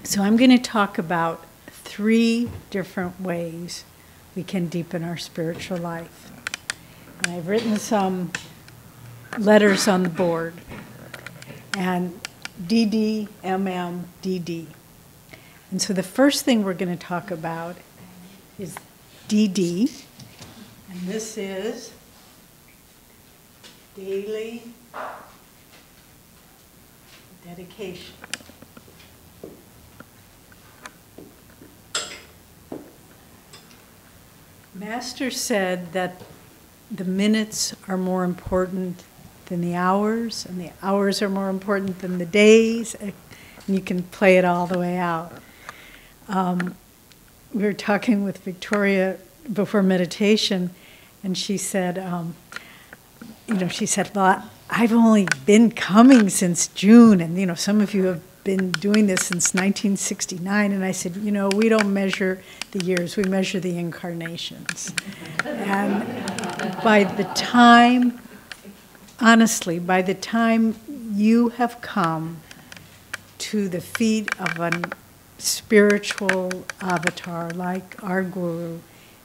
So I'm going to talk about 3 different ways we can deepen our spiritual life. And I've written some letters on the board. And DD, MM, DD. And so the first thing we're going to talk about is DD. And this is daily dedication. Master said that the minutes are more important than the hours, and the hours are more important than the days, and you can play it all the way out. We were talking with Victoria before meditation, and she said, well, I've only been coming since June, and some of you have been doing this since 1969, and I said, we don't measure the years, we measure the incarnations. And by the time, honestly, by the time you have come to the feet of a spiritual avatar like our Guru,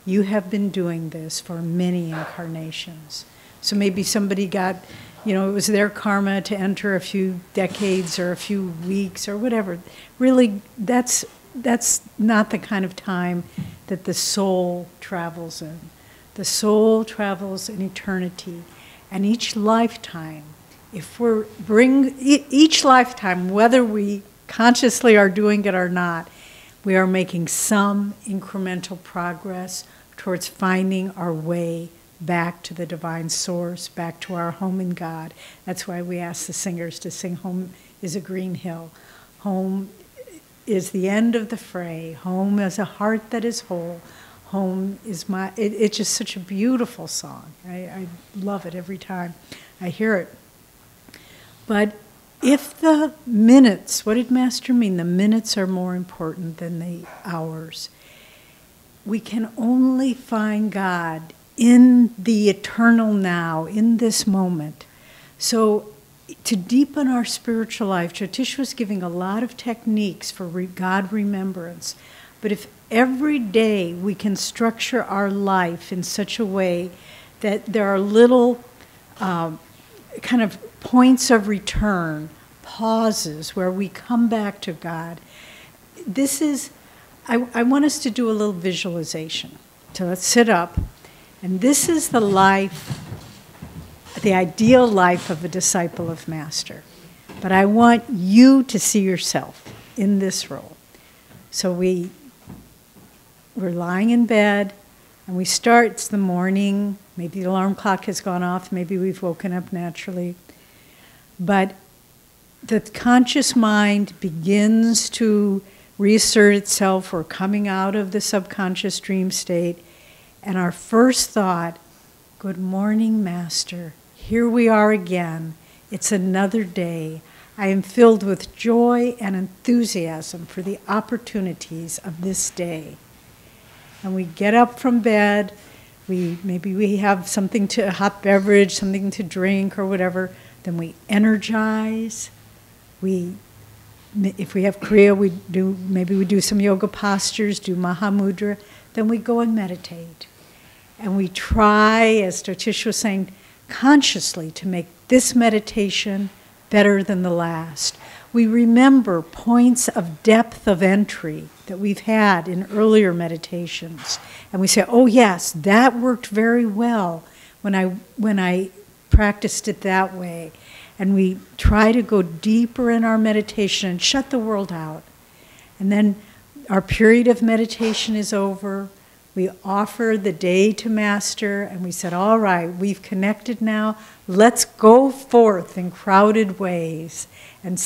you have been doing this for many incarnations. So maybe somebody got, it was their karma to enter a few decades or a few weeks or whatever. Really, that's not the kind of time that the soul travels in. The soul travels in eternity. And each lifetime, each lifetime, whether we consciously are doing it or not, we are making some incremental progress towards finding our way back to the divine source, back to our home in God. That's why we ask the singers to sing "Home is a Green Hill." Home is the end of the fray. Home is a heart that is whole. Home is it's just such a beautiful song. I love it every time I hear it. But if the minutes, what did Master mean? The minutes are more important than the hours. We can only find God in the eternal now, in this moment. So to deepen our spiritual life, Jyotish was giving a lot of techniques for God remembrance. But if every day we can structure our life in such a way that there are little kind of points of return, pauses where we come back to God, I want us to do a little visualization. So let's sit up. And this is the life, the ideal life of a disciple of Master. But I want you to see yourself in this role. So we're lying in bed, and we start, it's the morning, maybe the alarm clock has gone off, maybe we've woken up naturally. But the conscious mind begins to reassert itself. We're coming out of the subconscious dream state. And our first thought, good morning, Master. Here we are again. It's another day. I am filled with joy and enthusiasm for the opportunities of this day. And we get up from bed. Maybe we have something a hot beverage, something to drink or whatever. Then we energize. If we have Kriya, maybe we do some yoga postures, do Mahamudra. Then we go and meditate. And we try, as Jyotish was saying, consciously to make this meditation better than the last. We remember points of depth of entry that we've had in earlier meditations. And we say, oh yes, that worked very well when I practiced it that way. And we try to go deeper in our meditation and shut the world out. And then our period of meditation is over. We offer the day to Master, and we said, all right, we've connected now. Let's go forth in crowded ways and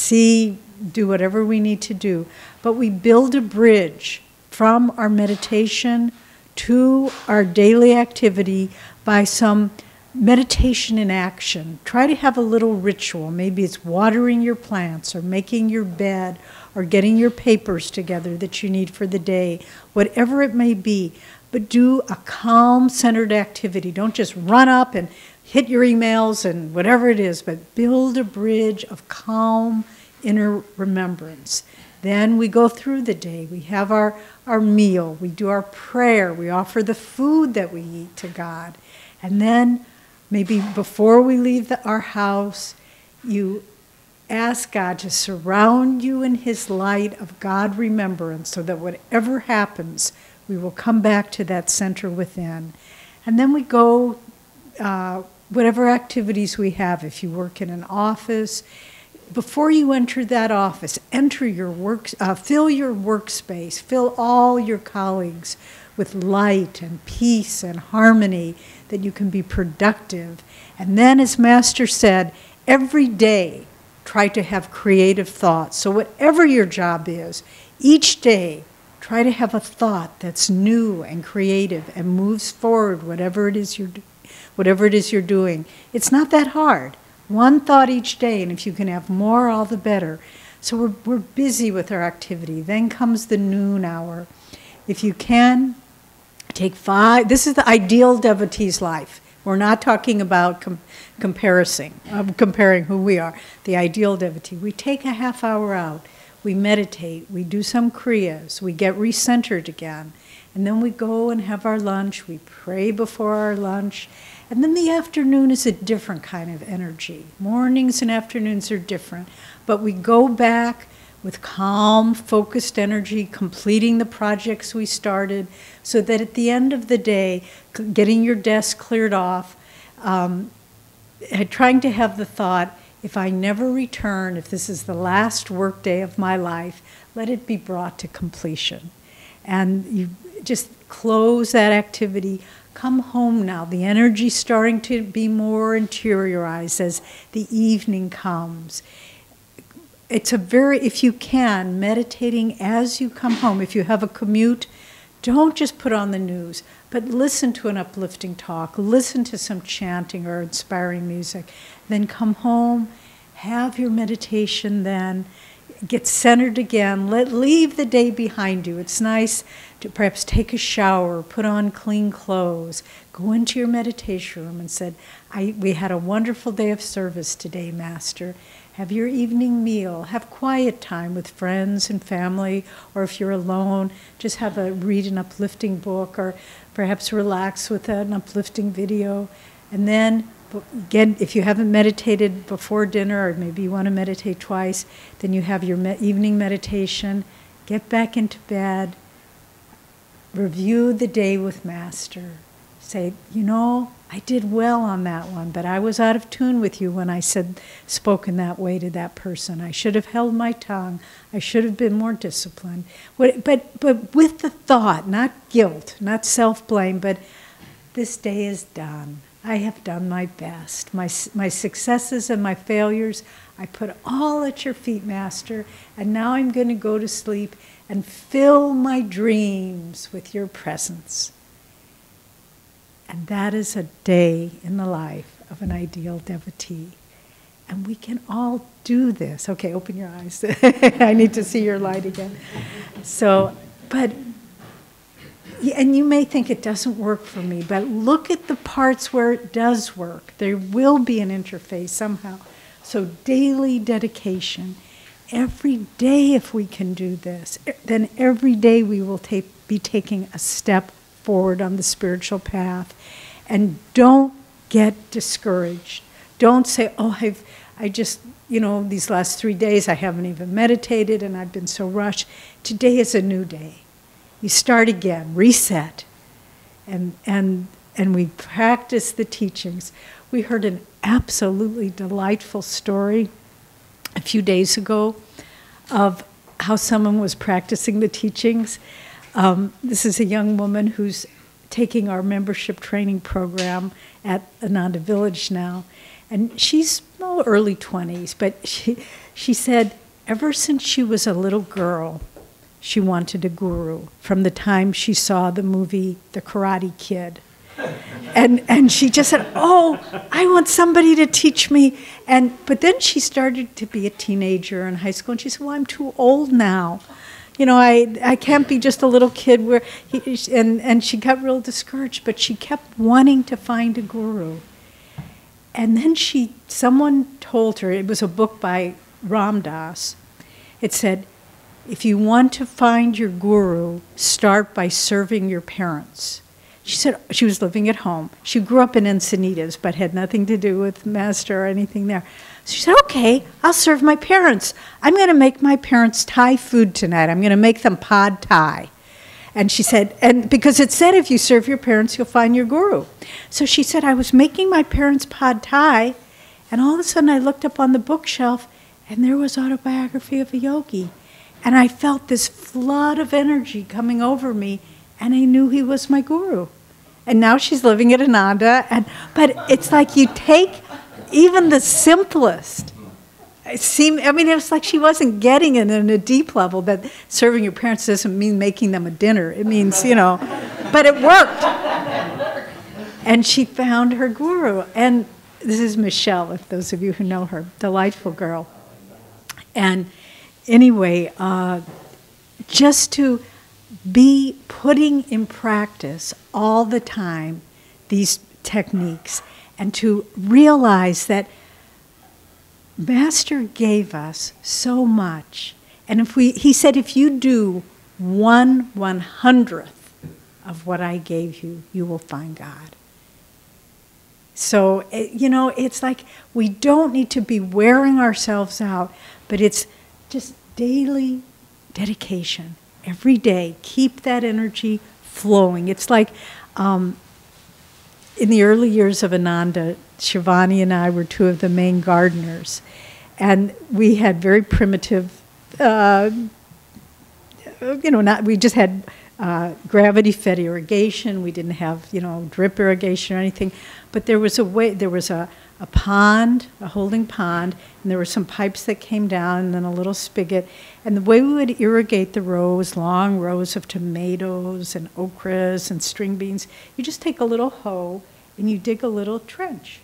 do whatever we need to do. But we build a bridge from our meditation to our daily activity by some meditation in action. Try to have a little ritual. Maybe it's watering your plants or making your bed or getting your papers together that you need for the day, whatever it may be. But do a calm, centered activity. Don't just run up and hit your emails and whatever it is, but build a bridge of calm inner remembrance. Then we go through the day. We have our meal. We do our prayer. We offer the food that we eat to God. And then maybe before we leave our house, you ask God to surround you in His light of God remembrance so that whatever happens, we will come back to that center within. And then we go, whatever activities we have, if you work in an office, before you enter that office, enter your fill your workspace, fill all your colleagues with light and peace and harmony, that you can be productive. And then, as Master said, every day try to have creative thoughts. So whatever your job is, each day try to have a thought that's new and creative and moves forward whatever it is you're doing. It's not that hard. One thought each day, and if you can have more, all the better. So we're busy with our activity. Then comes the noon hour. If you can, take 5. This is the ideal devotee's life. We're not talking about comparing who we are. The ideal devotee. We take a half hour out. We meditate. We do some kriyas. We get recentered again. And then we go and have our lunch. We pray before our lunch. And then the afternoon is a different kind of energy. Mornings and afternoons are different. But we go back with calm, focused energy, completing the projects we started, so that at the end of the day, getting your desk cleared off, trying to have the thought, if I never return, if this is the last work day of my life, let it be brought to completion. And you just close that activity. Come home now. The energy's starting to be more interiorized as the evening comes. It's if you can, meditating as you come home. If you have a commute, don't just put on the news, but listen to an uplifting talk, listen to some chanting or inspiring music. Then come home, have your meditation then, get centered again, leave the day behind you. It's nice to perhaps take a shower, put on clean clothes, go into your meditation room and said, we had a wonderful day of service today, Master. Have your evening meal, have quiet time with friends and family, or if you're alone, just read an uplifting book, or perhaps relax with an uplifting video. And then, again, if you haven't meditated before dinner, or maybe you want to meditate twice, then you have your evening meditation, get back into bed, review the day with Master. Say, I did well on that one, but I was out of tune with you when I spoke in that way to that person. I should have held my tongue. I should have been more disciplined. But with the thought, not guilt, not self-blame, but this day is done. I have done my best. My successes and my failures, I put all at your feet, Master, and now I'm going to go to sleep and fill my dreams with your presence. And that is a day in the life of an ideal devotee. And we can all do this. Okay, open your eyes. I need to see your light again. And you may think it doesn't work for me, but look at the parts where it does work. There will be an interface somehow. So daily dedication. Every day, if we can do this, then every day we will be taking a step forward on the spiritual path. And don't get discouraged. Don't say, I just, these last 3 days I haven't even meditated and I've been so rushed. Today is a new day. You start again, reset. And we practice the teachings. We heard an absolutely delightful story a few days ago of how someone was practicing the teachings. This is a young woman who's taking our membership training program at Ananda Village now. And she's early 20s, but she said ever since she was a little girl, she wanted a guru from the time she saw the movie The Karate Kid. And she just said, I want somebody to teach me. But then she started to be a teenager in high school, and she said, I'm too old now. I can't be just a little kid. And she got real discouraged, but she kept wanting to find a guru. And then someone told her, it was a book by Ram Dass, it said, if you want to find your guru, start by serving your parents. She said she was living at home. She grew up in Encinitas, but had nothing to do with Master or anything there. So she said, okay, I'll serve my parents. I'm going to make my parents Thai food tonight. I'm going to make them pad Thai. And she said, and because it said if you serve your parents, you'll find your guru. So she said, I was making my parents pad Thai, and all of a sudden I looked up on the bookshelf, and there was Autobiography of a Yogi. And I felt this flood of energy coming over me, and I knew he was my guru. And now she's living at Ananda. But it's like you take even the simplest. I mean, it was like she wasn't getting it in a deep level, that serving your parents doesn't mean making them a dinner. It means, but it worked. And she found her guru. And this is Michelle, if those of you who know her, delightful girl. And anyway, just to be putting in practice all the time these techniques, and to realize that Master gave us so much. And he said, if you do 1/100th of what I gave you, you will find God. So, it's like we don't need to be wearing ourselves out, but it's just daily dedication. Every day, keep that energy flowing. It's like in the early years of Ananda, Shivani and I were two of the main gardeners. And we had very primitive, we just had gravity-fed irrigation. We didn't have, drip irrigation or anything. But there was a pond, a holding pond, and there were some pipes that came down, and then a little spigot. And the way we would irrigate the rows, long rows of tomatoes and okras and string beans, you just take a little hoe and you dig a little trench,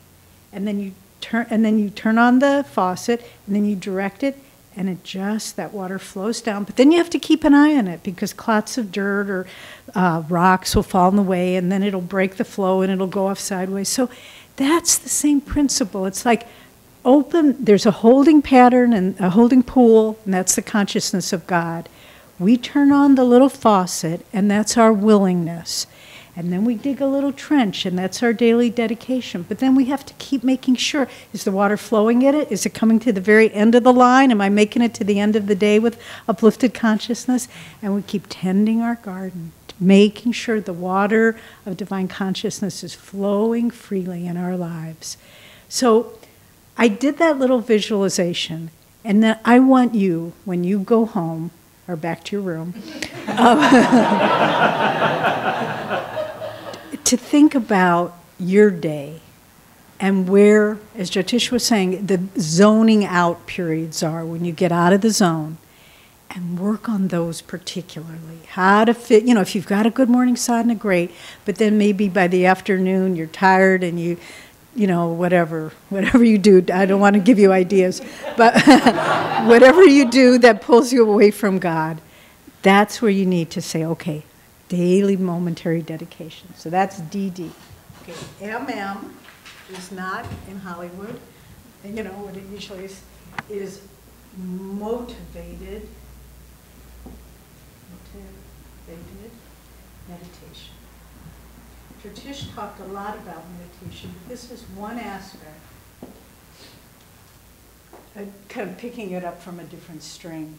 and then you turn on the faucet, and then you direct it, and that water flows down. But then you have to keep an eye on it, because clots of dirt or rocks will fall in the way, and then it'll break the flow and it'll go off sideways. So that's the same principle. It's like there's a holding pattern and a holding pool, and that's the consciousness of God. We turn on the little faucet, and that's our willingness. And then we dig a little trench, and that's our daily dedication. But then we have to keep making sure, is the water flowing in it? Is it coming to the very end of the line? Am I making it to the end of the day with uplifted consciousness? And we keep tending our garden, making sure the water of divine consciousness is flowing freely in our lives. So I did that little visualization, and then I want you, when you go home, or back to your room, to think about your day and where, as Jyotish was saying, the zoning out periods are when you get out of the zone, and work on those particularly. How to fit, if you've got a good morning sadhana, great, but then maybe by the afternoon you're tired and whatever you do, I don't want to give you ideas, but whatever you do that pulls you away from God, that's where you need to say, okay, daily momentary dedication. So that's DD. Okay, MM is not in Hollywood. And what it usually is motivated meditation. Jyotish talked a lot about meditation, but this is one aspect. Kind of picking it up from a different string.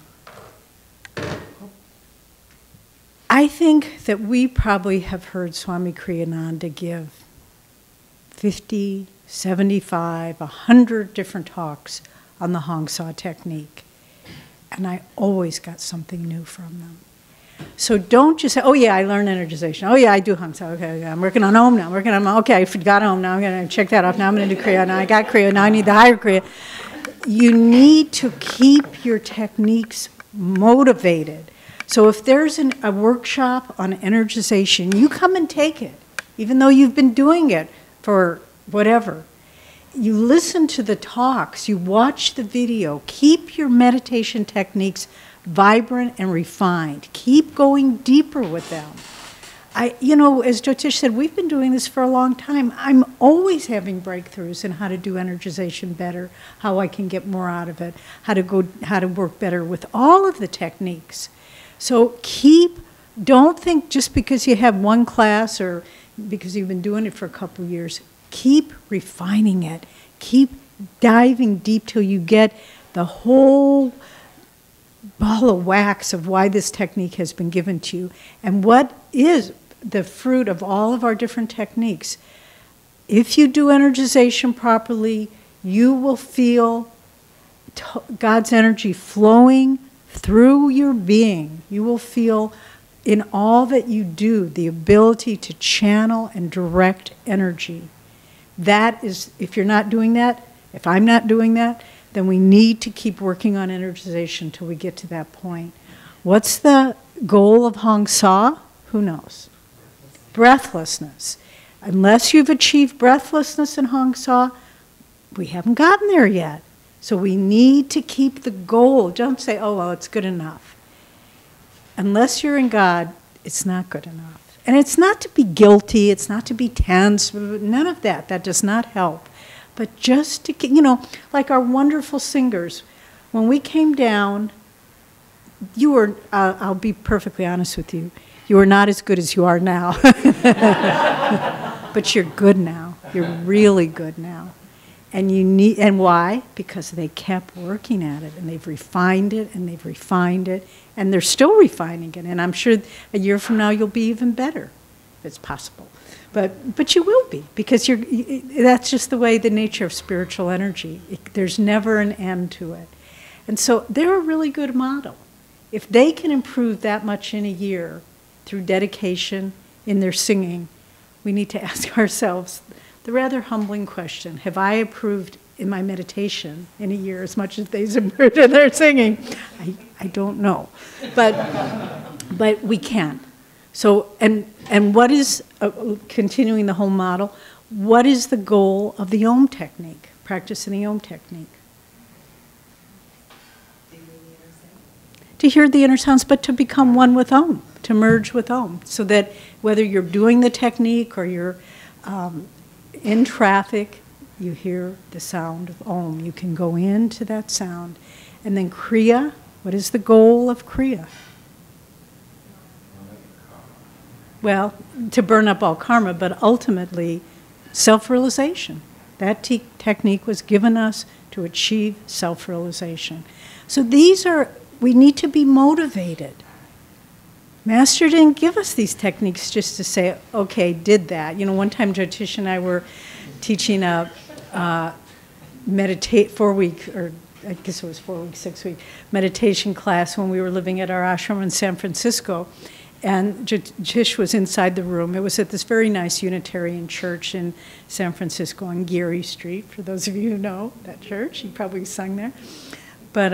I think that we probably have heard Swami Kriyananda give 50, 75, 100 different talks on the Hong Sa technique. And I always got something new from them. So don't just say, oh yeah, I learned energization. Oh yeah, I do Hong Sa. Okay, I'm working on Om now. Okay, I forgot Om now. I'm going to check that off. Now I'm going to do Kriya. Now I got Kriya. Now I need the higher Kriya. You need to keep your techniques motivated. So if there's a workshop on energization, you come and take it, even though you've been doing it for whatever. You listen to the talks, you watch the video, keep your meditation techniques vibrant and refined. Keep going deeper with them. As Jyotish said, we've been doing this for a long time. I'm always having breakthroughs in how to do energization better, how I can get more out of it, how to work better with all of the techniques. So don't think just because you have one class or because you've been doing it for a couple of years, keep refining it. Keep diving deep till you get the whole ball of wax of why this technique has been given to you and what is the fruit of all of our different techniques. If you do energization properly, you will feel God's energy flowing through your being. You will feel in all that you do the ability to channel and direct energy. That is, if you're not doing that, if I'm not doing that, then we need to keep working on energization until we get to that point. What's the goal of Hong Sa? Who knows? Breathlessness. Unless you've achieved breathlessness in Hong Sa, we haven't gotten there yet. So we need to keep the goal. Don't say, oh, well, it's good enough. Unless you're in God, it's not good enough. And it's not to be guilty, it's not to be tense, none of that. That does not help. But just to, like our wonderful singers, when we came down, you were, I'll be perfectly honest with you, you are not as good as you are now. But you're good now. You're really good now. And why? Because they kept working at it, and they've refined it, and they've refined it, and they're still refining it. And I'm sure a year from now you'll be even better, if it's possible. But you will be, because that's just the way, the nature of spiritual energy. There's never an end to it. And so they're a really good model. If they can improve that much in a year through dedication in their singing, we need to ask ourselves the rather humbling question: have I improved in my meditation in a year as much as they've improved in their singing? I don't know, but we can. So and what is continuing the whole model? What is the goal of the Om technique? Practicing the Om technique. To hear the inner sounds, but to become one with Om, to merge with Om, so that whether you're doing the technique or you're in traffic, you hear the sound of Om. You can go into that sound. And then Kriya, what is the goal of Kriya? Well, to burn up all karma, but ultimately self-realization. That technique was given us to achieve self-realization. So we need to be motivated. Master didn't give us these techniques just to say, okay, did that. One time Jyotish and I were teaching a 4-week, or I guess it was 4 weeks, 6 week meditation class when we were living at our ashram in San Francisco. And Jyotish was inside the room. It was at this very nice Unitarian church in San Francisco on Geary Street, for those of you who know that church. He probably sung there. But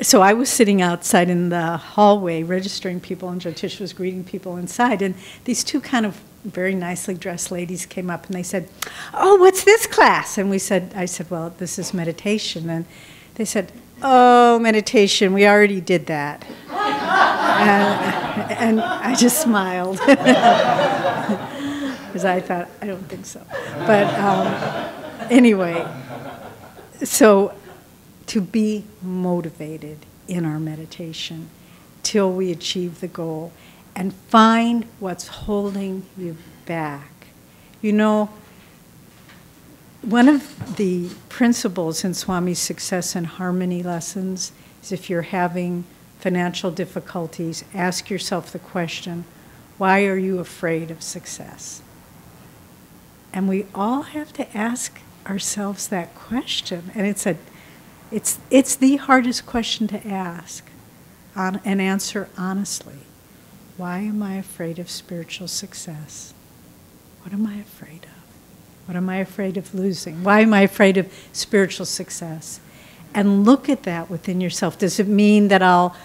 so I was sitting outside in the hallway registering people, and Jyotish was greeting people inside. And these two kind of very nicely dressed ladies came up, and they said, "Oh, what's this class?" And I said, "Well, this is meditation." And they said, "Oh, meditation, we already did that." And I just smiled. Because I thought, I don't think so. But anyway, so to be motivated in our meditation till we achieve the goal and find what's holding you back. One of the principles in Swami's Success and Harmony lessons is, if you're having financial difficulties, ask yourself the question, why are you afraid of success? And we all have to ask ourselves that question. And it's the hardest question to ask and answer honestly. Why am I afraid of spiritual success? What am I afraid of? What am I afraid of losing? Why am I afraid of spiritual success? And look at that within yourself. Does it mean that I'll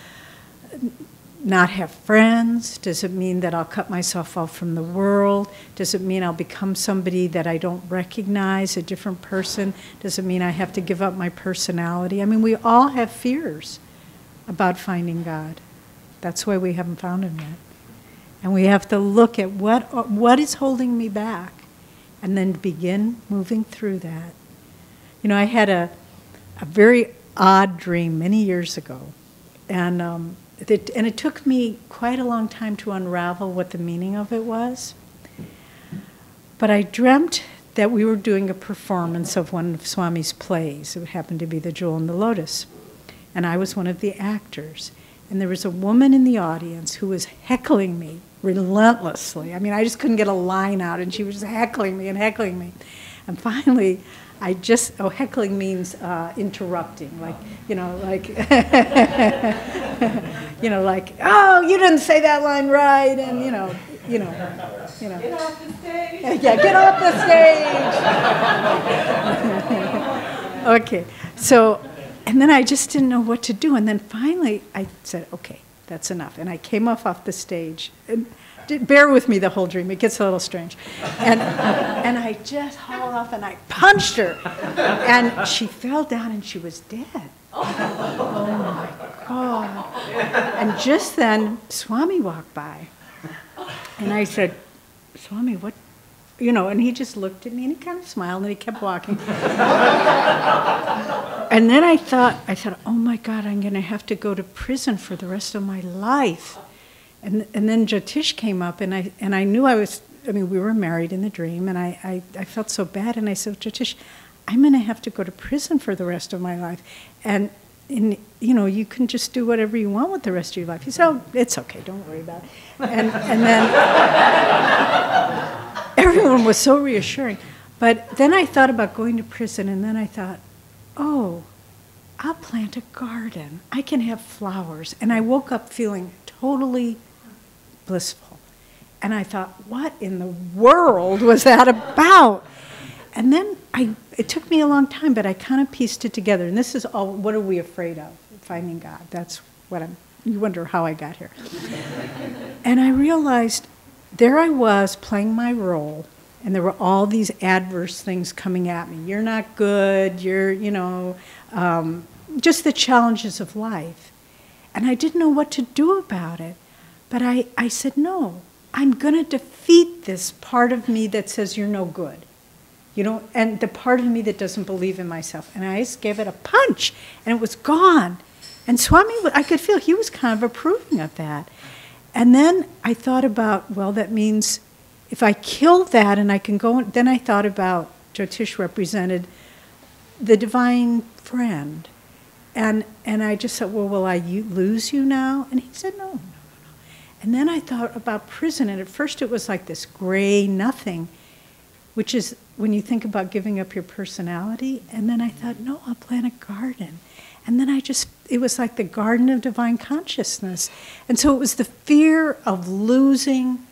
not have friends? Does it mean that I'll cut myself off from the world? Does it mean I'll become somebody that I don't recognize, a different person? Does it mean I have to give up my personality? I mean, we all have fears about finding God. That's why we haven't found him yet. And we have to look at what is holding me back and then begin moving through that. You know, I had a very odd dream many years ago. And it took me quite a long time to unravel what the meaning of it was. But I dreamt that we were doing a performance of one of Swami's plays. It happened to be The Jewel and the Lotus. And I was one of the actors. And there was a woman in the audience who was heckling me relentlessly. I mean, I just couldn't get a line out, and she was just heckling me and heckling me. And finally, heckling means interrupting, like, like, oh, you didn't say that line right, and Get off the stage. Yeah, get off the stage. Okay, so, and then I just didn't know what to do, and then finally I said, okay, that's enough, and I came off the stage. And bear with me the whole dream, it gets a little strange. And I just hauled off and I punched her. And she fell down and she was dead. Oh my God. And just then, Swami walked by. And I said, Swami, what? And he just looked at me and he kind of smiled and he kept walking. And then I said, oh my God, I'm going to have to go to prison for the rest of my life. And then Jyotish came up, and I knew we were married in the dream, and I felt so bad, and I said, Jyotish, I'm going to have to go to prison for the rest of my life. And you can just do whatever you want with the rest of your life. He said, oh, it's okay, don't worry about it. And then everyone was so reassuring. But then I thought about going to prison, and then I thought, oh, I'll plant a garden. I can have flowers. And I woke up feeling totally blissful. And I thought, what in the world was that about? And then it took me a long time, but I kind of pieced it together. And this is all, what are we afraid of? Finding God. That's what you wonder how I got here. And I realized there I was playing my role, and there were all these adverse things coming at me. You're not good, just the challenges of life. And I didn't know what to do about it. But I said, no, I'm going to defeat this part of me that says you're no good. And the part of me that doesn't believe in myself. And I just gave it a punch, and it was gone. And Swami, I could feel he was kind of approving of that. And then I thought about, well, that means if I kill that and I can go, then I thought about Jyotish represented the divine friend. And I just said, well, will I lose you now? And he said, no. And then I thought about prison, and at first it was like this gray nothing, which is when you think about giving up your personality. And then I thought, no, I'll plant a garden. And then it was like the garden of divine consciousness. And so it was the fear of losing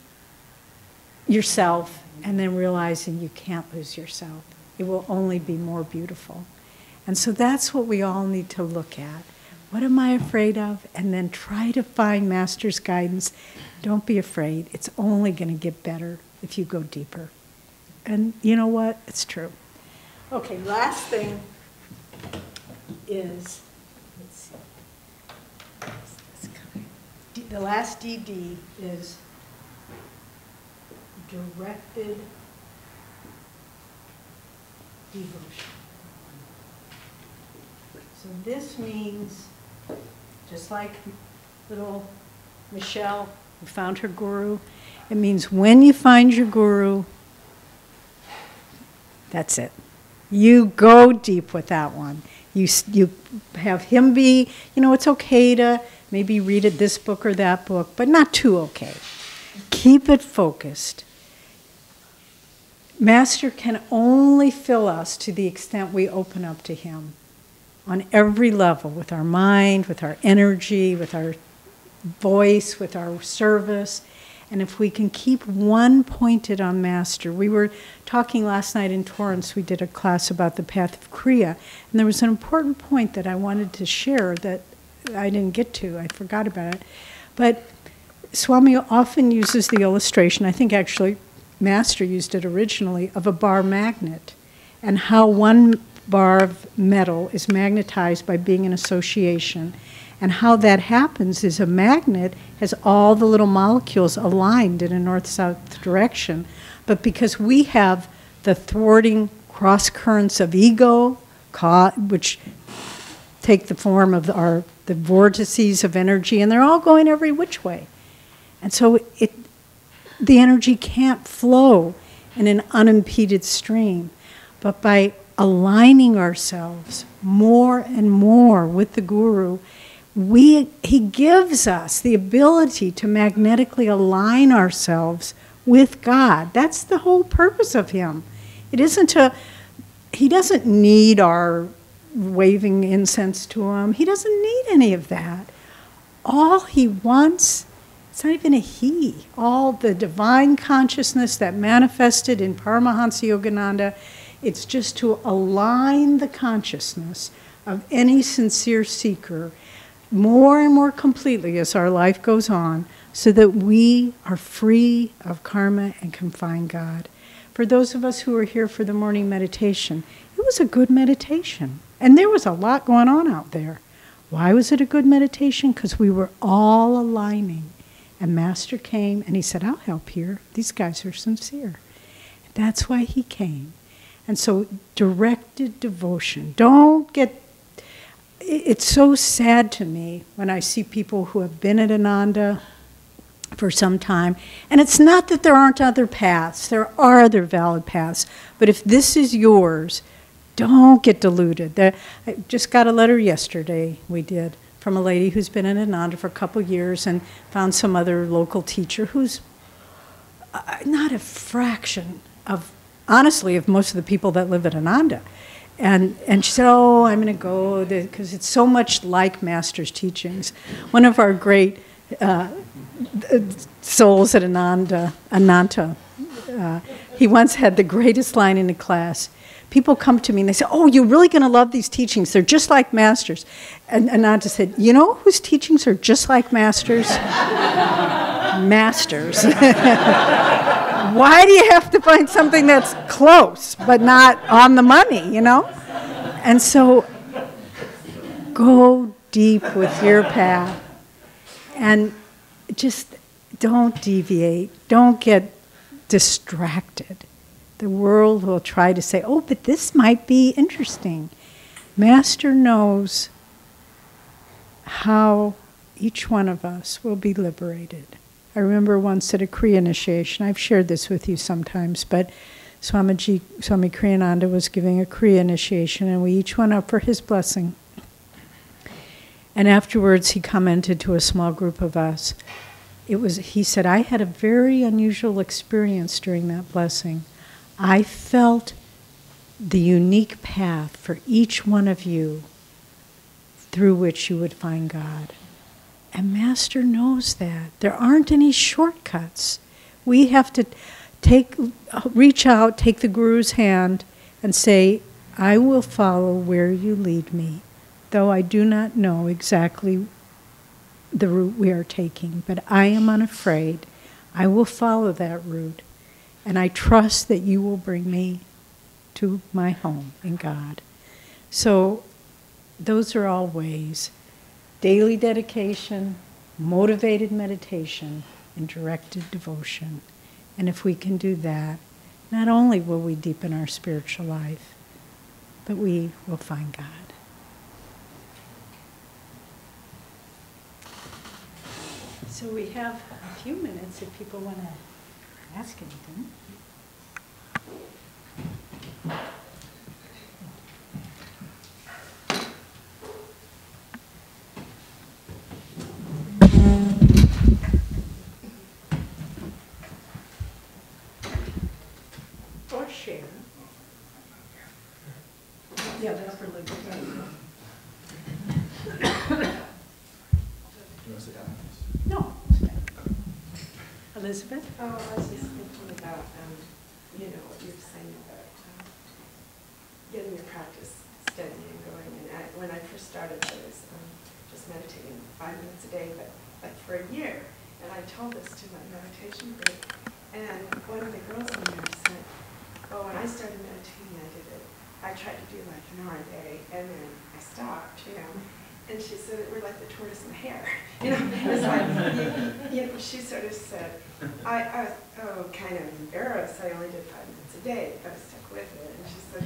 yourself and then realizing you can't lose yourself. It will only be more beautiful. And so that's what we all need to look at. What am I afraid of? And then try to find Master's guidance. Don't be afraid. It's only going to get better if you go deeper. And you know what? It's true. Okay, last thing is, let's see. The last DD is directed devotion. So this means, just like little Michelle who found her guru, it means when you find your guru, that's it. You go deep with that one. You have him be, it's okay to maybe read this book or that book, but not too okay. Keep it focused. Master can only fill us to the extent we open up to him on every level, with our mind, with our energy, with our voice, with our service. And if we can keep one pointed on Master. We were talking last night in Torrance, we did a class about the path of Kriya, and there was an important point that I wanted to share that I didn't get to, I forgot about it. But Swami often uses the illustration, I think actually Master used it originally, of a bar magnet, and how one bar of metal is magnetized by being in association, And how that happens is a magnet has all the little molecules aligned in a north-south direction. But because we have the thwarting cross currents of ego, which take the form of the vortices of energy, and they're all going every which way. And so the energy can't flow in an unimpeded stream. But by aligning ourselves more and more with the Guru, he gives us the ability to magnetically align ourselves with God. That's the whole purpose of him. It isn't he doesn't need our waving incense to him. He doesn't need any of that. All he wants, it's not even a he, all the divine consciousness that manifested in Paramahansa Yogananda, it's just to align the consciousness of any sincere seeker more and more completely as our life goes on, so that we are free of karma and can find God. For those of us who are here for the morning meditation, it was a good meditation. And there was a lot going on out there. Why was it a good meditation? Because we were all aligning. And Master came and he said, I'll help here. These guys are sincere. That's why he came. And so directed devotion. It's so sad to me when I see people who have been at Ananda for some time. And it's not that there aren't other paths. There are other valid paths. But if this is yours, don't get deluded. I just got a letter yesterday, from a lady who's been in Ananda for a couple years and found some other local teacher who's not a fraction of, honestly, of most of the people that live at Ananda. And she said, oh, I'm going to go because it's so much like Master's teachings. One of our great souls at Ananta, he once had the greatest line in the class. People come to me and they say, oh, you're really going to love these teachings. They're just like Master's. And Ananta said, you know whose teachings are just like Master's? Masters. Why do you have to find something that's close but not on the money, And so go deep with your path and just don't deviate. Don't get distracted. The world will try to say, oh, but this might be interesting. Master knows how each one of us will be liberated. I remember once at a Kriya initiation, I've shared this with you sometimes, but Swami Kriyananda was giving a Kriya initiation, and we each went up for his blessing. And afterwards, he commented to a small group of us. He said, I had a very unusual experience during that blessing. I felt the unique path for each one of you through which you would find God. And Master knows that. There aren't any shortcuts. We have to reach out, take the Guru's hand, and say, I will follow where you lead me, though I do not know exactly the route we are taking, but I am unafraid. I will follow that route, and I trust that you will bring me to my home in God. So those are all ways. Daily dedication, motivated meditation, and directed devotion. And if we can do that, not only will we deepen our spiritual life, but we will find God. So we have a few minutes if people want to ask anything. Or share. Yeah, that's for Elizabeth. Do you want to sit down? No. Elizabeth? Oh, I was just thinking about, what you were saying about getting your practice steady and going. And when I first started, I was just meditating 5 minutes a day, but like for a year. And I told this to my meditation group, and one of the girls in there said, "Oh, when I started meditating, I tried to do like an hour a day, and then I stopped, And she said, we're like the tortoise and the hare. You know, it's like, you know, she sort of said, I was kind of embarrassed. I only did 5 minutes a day, but I stuck with it. And she said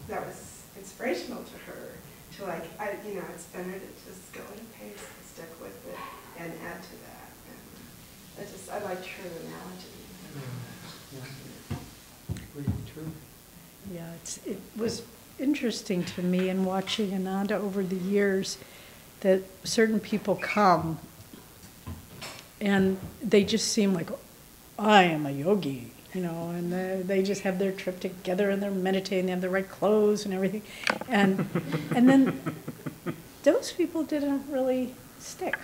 that was inspirational to her. To like, you know, it's better to just go at a pace and stick with it and add to that. And I liked her analogy. Yeah. Really true. Yeah, it was interesting to me in watching Ananda over the years that certain people come and they just seem like, I am a yogi, you know, and they just have their trip together and they're meditating, they have the right clothes and everything. And then those people didn't really stick.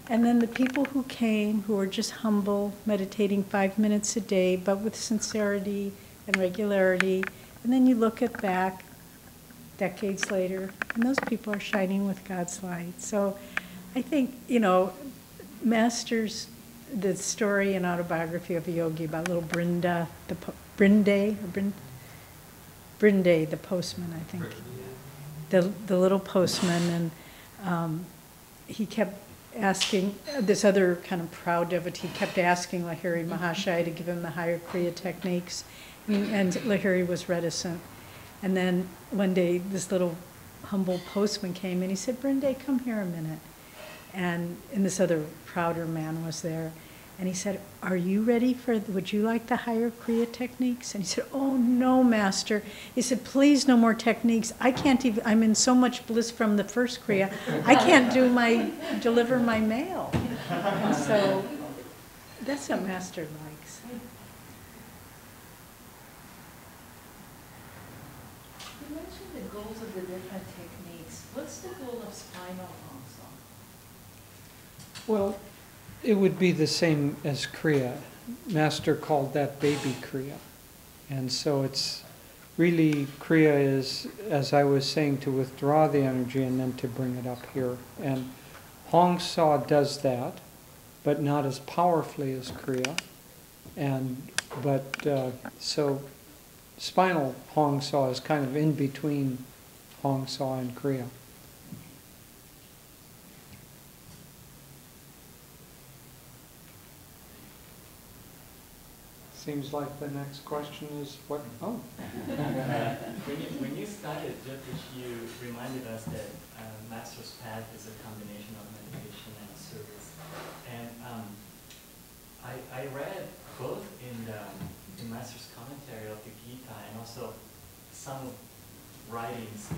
And then the people who came, who are just humble, meditating 5 minutes a day, but with sincerity and regularity, and then you look at back decades later, and those people are shining with God's light. So I think, you know, Masters, the story and autobiography of a yogi about little Brinde, the postman, I think. The little postman, and he kept asking, this other kind of proud devotee kept asking Lahiri Mahashaya to give him the higher Kriya techniques, and Lahiri was reticent. And then one day this little humble postman came and he said, Brinde, come here a minute. And this other prouder man was there. And he said, are you ready would you like the higher Kriya techniques? And he said, oh no, Master. He said, please, no more techniques. I can't even, I'm in so much bliss from the first Kriya, I can't deliver my mail. And so that's what Master likes. You mentioned the goals of the different techniques. What's the goal of spinal also? Well, it would be the same as Kriya. Master called that baby Kriya. And so it's really, Kriya is, as I was saying, to withdraw the energy and then to bring it up here. And Hong Saw does that, but not as powerfully as Kriya. So spinal Hong Saw is kind of in between Hong Saw and Kriya. Seems like the next question is what? Oh. When you started, Jyotish, you reminded us that Master's path is a combination of meditation and service. And I read both in the Master's commentary of the Gita and also some writings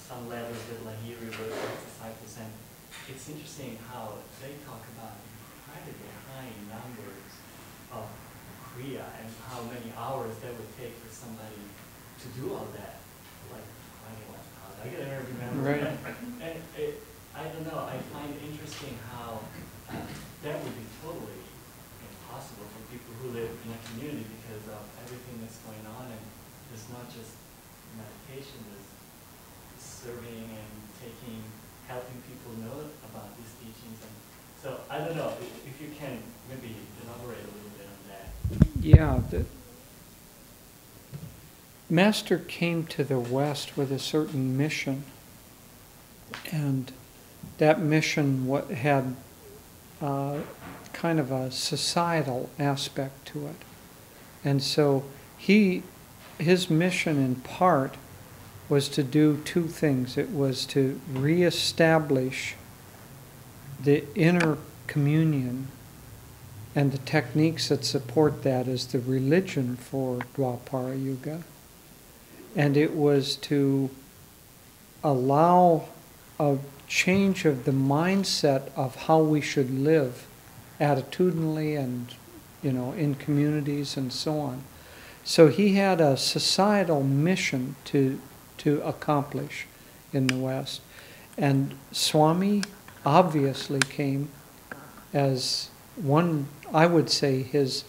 some letters that Lahiri wrote to his disciples. And it's interesting how they talk about incredibly high numbers of Kriya and how many hours that would take for somebody to do all that. Like 21 hours. I can never remember. Right. And I don't know, I find interesting how that would be totally impossible for people who live in a community because of everything that's going on. And there's not just meditation, there's serving and helping people know about these teachings. And so I don't know, if you can maybe elaborate a little bit on that. Yeah, the Master came to the West with a certain mission, and that mission had kind of a societal aspect to it. And so his mission in part was to do two things. It was to reestablish the inner communion and the techniques that support that as the religion for Dwapara Yuga. And it was to allow a change of the mindset of how we should live attitudinally and, in communities and so on. So he had a societal mission to accomplish in the West. And Swami obviously came as one, I would say, his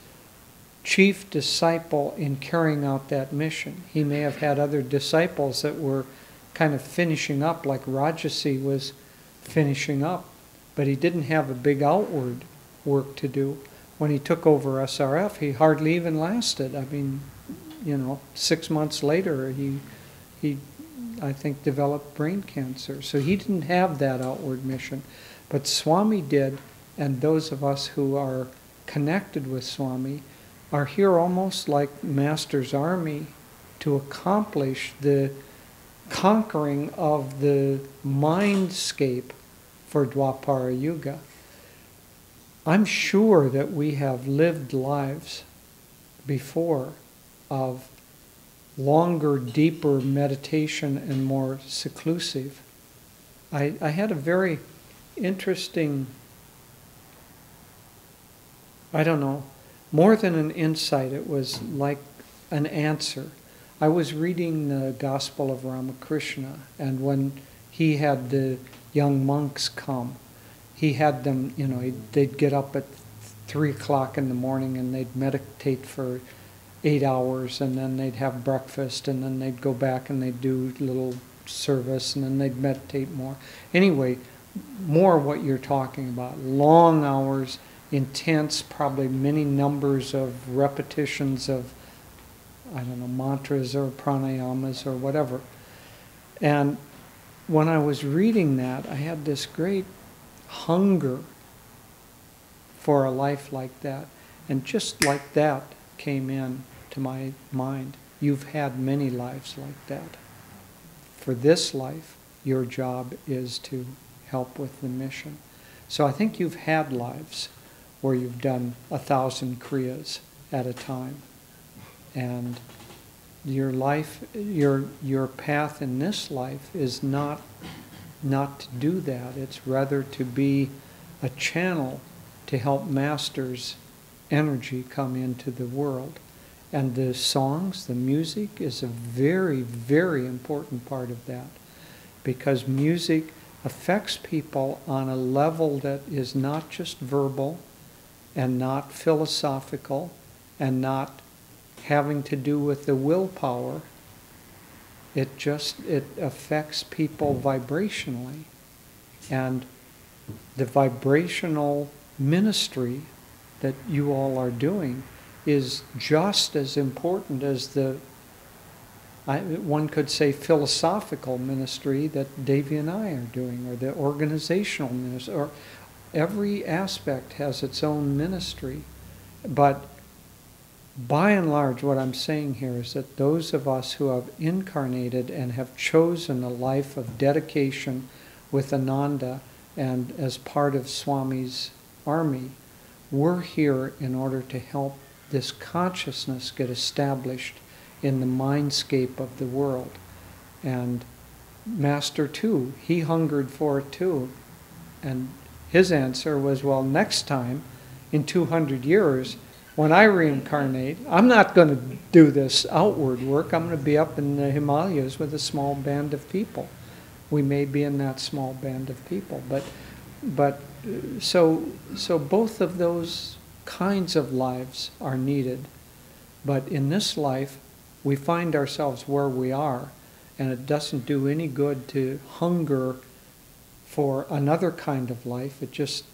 chief disciple in carrying out that mission. He may have had other disciples that were kind of finishing up, like Rajasi was finishing up, but he didn't have a big outward work to do. When he took over SRF, he hardly even lasted. I mean, 6 months later, he I think, developed brain cancer. So he didn't have that outward mission. But Swami did, and those of us who are connected with Swami are here almost like Master's army to accomplish the conquering of the mindscape for Dwapara Yuga. I'm sure that we have lived lives before of longer, deeper meditation and more seclusive. I had a very interesting, I don't know, more than an insight, it was like an answer. I was reading the Gospel of Ramakrishna, and when he had the young monks come, he had them, they'd get up at 3 o'clock in the morning and they'd meditate for 8 hours, and then they'd have breakfast, and then they'd go back and they'd do a little service, and then they'd meditate more. Anyway, more what you're talking about. Long hours, intense, probably many numbers of repetitions of, I don't know, mantras or pranayamas or whatever. And when I was reading that, I had this great hunger for a life like that. And just like that came in to my mind. You've had many lives like that. For this life, your job is to help with the mission. So I think you've had lives where you've done 1,000 kriyas at a time. And your life, your path in this life is not to do that. It's rather to be a channel to help Master's energy come into the world. And the songs, the music is a very, very important part of that, because music affects people on a level that is not just verbal and not philosophical and not having to do with the willpower. It affects people vibrationally. And the vibrational ministry that you all are doing is just as important as one could say, philosophical ministry that Devi and I are doing, or the organizational ministry, or every aspect has its own ministry. But by and large, what I'm saying here is that those of us who have incarnated and have chosen a life of dedication with Ananda and as part of Swami's army, we're here in order to help this consciousness get established in the mindscape of the world. And Master too, he hungered for it too. And his answer was, well, next time, in 200 years, when I reincarnate, I'm not going to do this outward work. I'm going to be up in the Himalayas with a small band of people. We may be in that small band of people. But so both of those kinds of lives are needed. But in this life, we find ourselves where we are, and it doesn't do any good to hunger for another kind of life. It just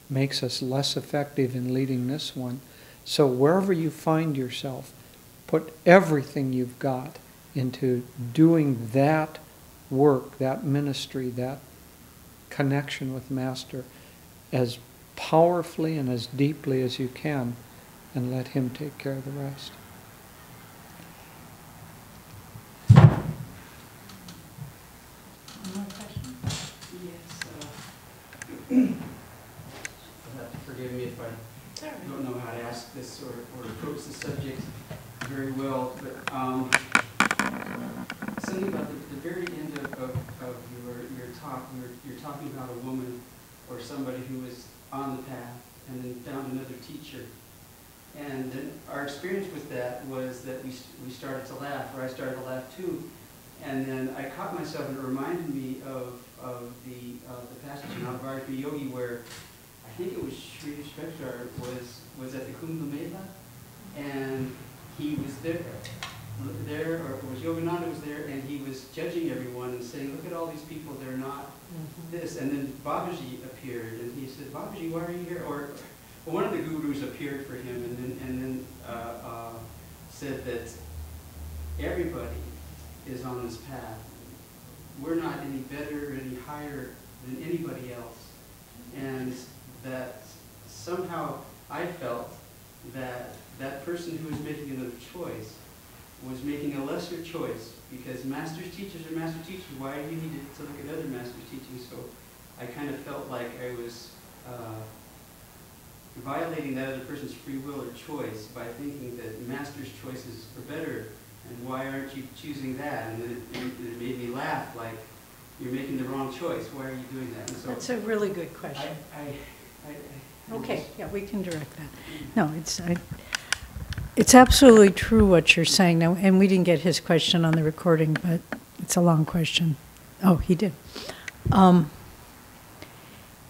makes us less effective in leading this one. So wherever you find yourself, put everything you've got into doing that work, that ministry, that connection with Master as powerfully and as deeply as you can, and let him take care of the rest. One more question? Yes. You'll have to forgive me if I don't know how to ask this or approach the subject very well, but something about the very end of your talk, you're talking about a woman or somebody who was on the path and then found another teacher. And then our experience with that was that we started to laugh, or I started to laugh too. And then I caught myself, and it reminded me of the passage in Advaita Yogi where I think it was Sri Shveshwar was at the Kumbh Mela, and he was there, or it was Yogananda was there, and he was judging everyone and saying, look at all these people, they're not this. And then Babaji appeared, and he said, Babaji, why are you here? Or one of the gurus appeared for him, and then said that everybody is on this path, we're not any better or any higher than anybody else. And that somehow I felt that that person who was making another choice was making a lesser choice, because master's teachers are master teachers. Why do you need to look at other master's teachings? So I kind of felt like I was violating that other person's free will or choice by thinking that master's choices are better, and why aren't you choosing that? And then it made me laugh, like, you're making the wrong choice. Why are you doing that? And so That's a really good question. Okay, yeah, we can direct that. No, it's absolutely true what you're saying now, and we didn't get his question on the recording, but it's a long question. Oh, he did.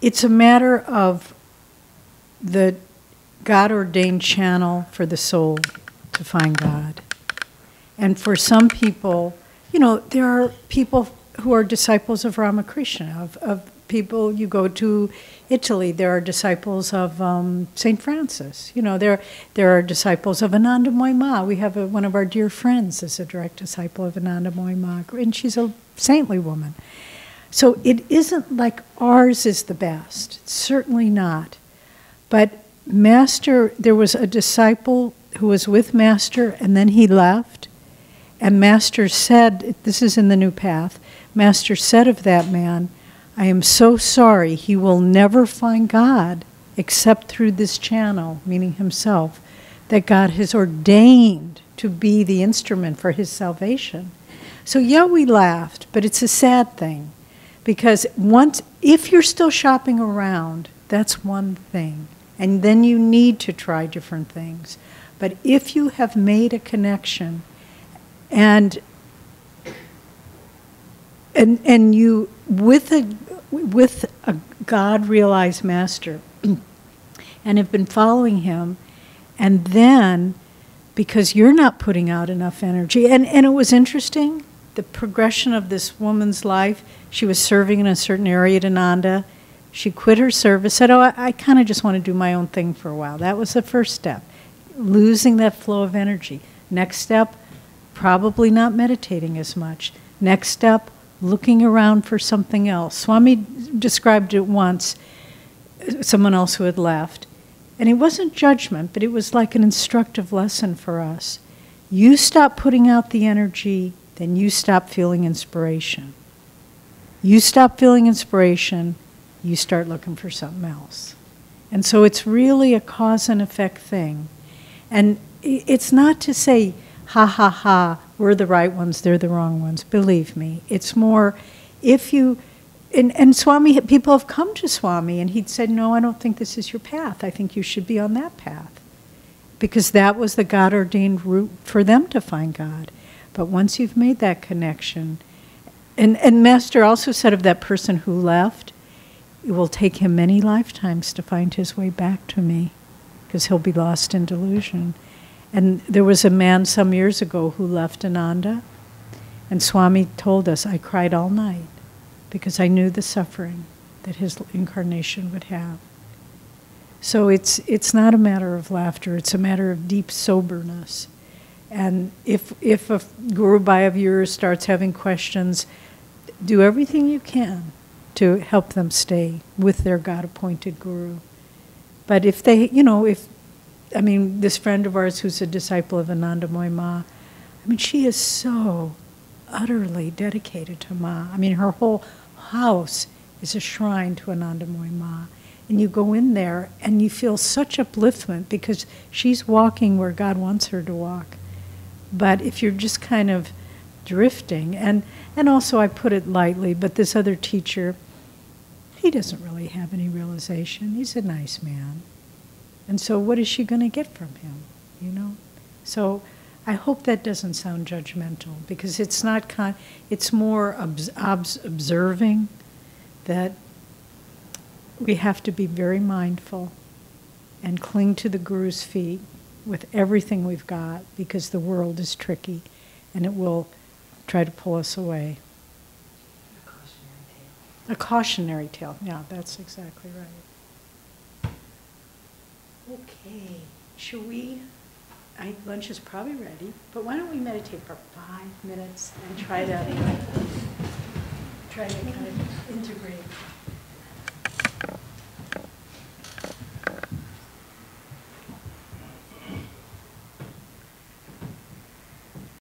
It's a matter of the God-ordained channel for the soul to find God. And for some people, you know, there are people who are disciples of Ramakrishna, of people, you go to Italy, there are disciples of St. Francis. You know, there are disciples of Anandamoy Ma. We have one of our dear friends is a direct disciple of Anandamoy Ma, and she's a saintly woman. So it isn't like ours is the best. It's certainly not. But Master, there was a disciple who was with Master, and then he left. And Master said, this is in the New Path, Master said of that man, I am so sorry, he will never find God except through this channel, meaning himself, that God has ordained to be the instrument for his salvation. So yeah, we laughed, but it's a sad thing. Because if you're still shopping around, that's one thing. And then you need to try different things. But if you have made a connection and you with a God-realized master and have been following him, and then because you're not putting out enough energy, and it was interesting, the progression of this woman's life. She was serving in a certain area at Ananda. She quit her service, said, oh, I kind of just want to do my own thing for a while. That was the first step, losing that flow of energy. Next step, probably not meditating as much. Next step, looking around for something else. Swami described it once, someone else who had left. And it wasn't judgment, but it was like an instructive lesson for us. You stop putting out the energy, then you stop feeling inspiration. You stop feeling inspiration, you start looking for something else. And so it's really a cause and effect thing. And it's not to say, ha, ha, ha, we're the right ones, they're the wrong ones. Believe me. It's more, if you, and Swami, people have come to Swami and he'd said, no, I don't think this is your path. I think you should be on that path. Because that was the God-ordained route for them to find God. But once you've made that connection, and Master also said of that person who left, it will take him many lifetimes to find his way back to me, because he'll be lost in delusion. And there was a man some years ago who left Ananda, and Swami told us, I cried all night, because I knew the suffering that his incarnation would have. So it's not a matter of laughter, it's a matter of deep soberness. And if a Guru Bhai of yours starts having questions, do everything you can to help them stay with their God-appointed Guru. But if they, this friend of ours who's a disciple of Anandamoy Ma, she is so utterly dedicated to Ma. Her whole house is a shrine to Anandamoy Ma. And you go in there and you feel such upliftment because she's walking where God wants her to walk. But if you're just kind of drifting, and also I put it lightly, but this other teacher, he doesn't really have any realization. He's a nice man. And so what is she going to get from him, So I hope that doesn't sound judgmental, because it's not, it's more observing that we have to be very mindful and cling to the Guru's feet with everything we've got, because the world is tricky and it will try to pull us away. A cautionary tale. Yeah, that's exactly right. Okay, shall we lunch is probably ready, but why don't we meditate for 5 minutes and try to kind of integrate